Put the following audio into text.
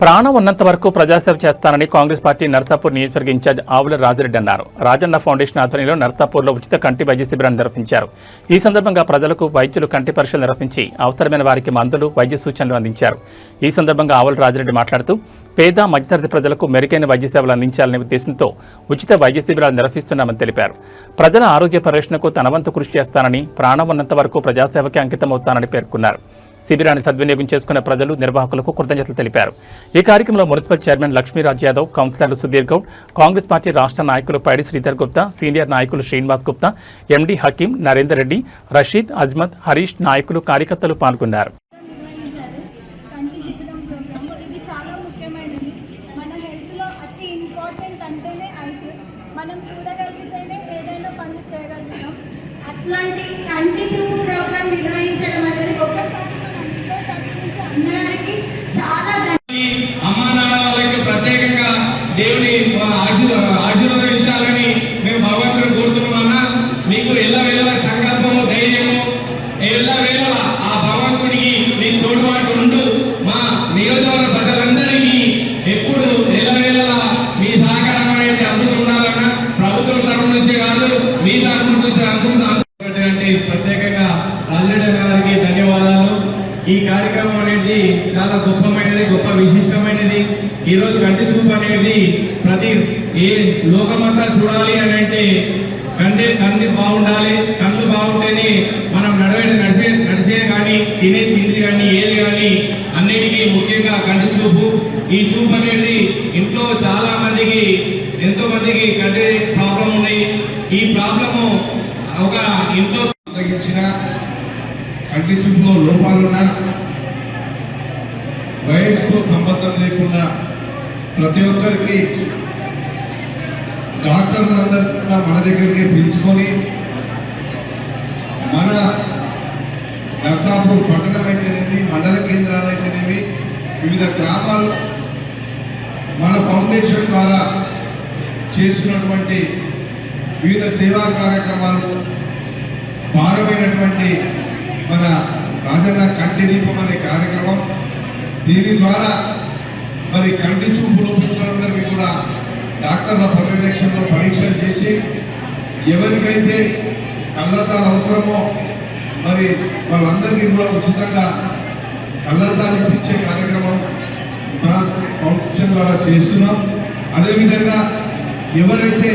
ప్రాణం ఉన్నంత వరకు ప్రజాసేవ చేస్తానని కాంగ్రెస్ పార్టీ నర్సాపూర్ నియోజకవర్గ ఇన్ఛార్జ్ ఆవుల రాజిరెడ్డి అన్నారు. రాజన్న ఫౌండేషన్ ఆధ్వర్యంలో నర్సాపూర్లో ఉచిత కంటి వైద్య శిబిరాన్ని నిర్వహించారు. ఈ సందర్భంగా ప్రజలకు వైద్యులు కంటి పరీక్షలు నిర్వహించి అవసరమైన వారికి మందులు, వైద్య సూచనలు అందించారు. ఈ సందర్భంగా ఆవుల రాజిరెడ్డి మాట్లాడుతూ పేద మధ్యతరగతి ప్రజలకు మెరుగైన వైద్య సేవలు అందించాలనే ఉద్దేశంతో ఉచిత వైద్య శిబిరాలు నిర్వహిస్తున్నామని తెలిపారు. ప్రజల ఆరోగ్య పరిరక్షణకు తన వంతు కృషి చేస్తానని, ప్రాణం ఉన్నంత వరకు ప్రజాసేవకి అంకితమవుతానని పేర్కొన్నారు. శిబిరాన్ని సద్వినియోగం చేసుకున్న ప్రజలు, నిర్వాహకులకు కృతజ్ఞతలు తెలిపారు. ఈ కార్యక్రమంలో మున్సిపల్ చైర్మన్ లక్ష్మీరాజ్ యాదవ్, కౌన్సిలర్లు సుధీర్ గౌడ్, కాంగ్రెస్ పార్టీ రాష్ట్ర నాయకులు పైడి శ్రీధర్ గుప్తా, సీనియర్ నాయకులు శ్రీనివాస్ గుప్తా, ఎండి హకీం, నరేందర్ రెడ్డి, రషీద్, అజ్మద్, హరీష్, నాయకులు, కార్యకర్తలు పాల్గొన్నారు. మనం చూడగలిగితేనే ఏదైనా పనులు చేయగలుగుతాం. అట్లాంటి కంటి చూపు ప్రోగ్రాం నిర్వహించడం అనేది ఒక్కసారి మనందరూ తగ్గించి అందరికీ చాలా అమ్మా నాన్న వాళ్ళకి ప్రత్యేకంగా దేవుని ఆశీర్వదించాలని మేము భగవంతుని కోరుతున్నామన్నా. మీకు ఎల్లవేళ సంకల్పము, ధైర్యము, ఎల్లవేళ ఆ భగవంతుడికి మీకు తోడ్పాటు ఉంటూ మా నియోజకవర్గ ప్రజలందరికీ ఎప్పుడు ఎల్లవేళ మీ సహకారం అనేది అందుతుండాలన్నా. ప్రభుత్వం తరఫు నుంచి కాదు, మీ తరఫు నుంచి అందుతున్నటువంటి ప్రత్యేకంగా రాజిరెడ్డి గారికి ధన్యవాదాలు. ఈ కార్యక్రమం అనేది చాలా గొప్పమైనది, గొప్ప విశిష్టమైనది. ఈరోజు కంటి చూపు అనేది ప్రతి ఏ లోకమంతా చూడాలి అని అంటే కంటి బాగుండాలి. కళ్ళు బాగుంటేనే మనం నడిచే కానీ, తినే తిండి కానీ, ఏది కానీ అన్నిటికీ ముఖ్యంగా కంటి చూపు. ఈ చూపు అనేది ఇంట్లో చాలా మందికి, ఎంతో మందికి కంటి ప్రాబ్లం ఉన్నాయి. ఈ ప్రాబ్లము ఒక ఇంట్లో తగ్గించిన కంటి చూపులో లోపాలున్నా వయసుకు సంబంధం లేకుండా ప్రతి ఒక్కరికి డాక్టర్లందరూ కూడా మన దగ్గరికి పిలుచుకొని మన నర్సాపూర్ పట్టణం అయితేనేమి, మండల కేంద్రాలు అయితేనేమి, వివిధ గ్రామాలు మన ఫౌండేషన్ ద్వారా చేస్తున్నటువంటి వివిధ సేవా కార్యక్రమాలు, భారమైనటువంటి మన రాజన్న కంటి దీపం అనే కార్యక్రమం. దీని ద్వారా మరి కంటి చూపు లోపించినందరికీ కూడా డాక్టర్ల పర్యవేక్షణలో పరీక్షలు చేసి ఎవరికైతే కళ్ళద్దాలు అవసరమో మరి వాళ్ళందరికీ కూడా ఉచితంగా కళ్ళద్దాలు ఇప్పించే కార్యక్రమం మన ఫౌండేషన్ ద్వారా చేస్తున్నాం. అదేవిధంగా ఎవరైతే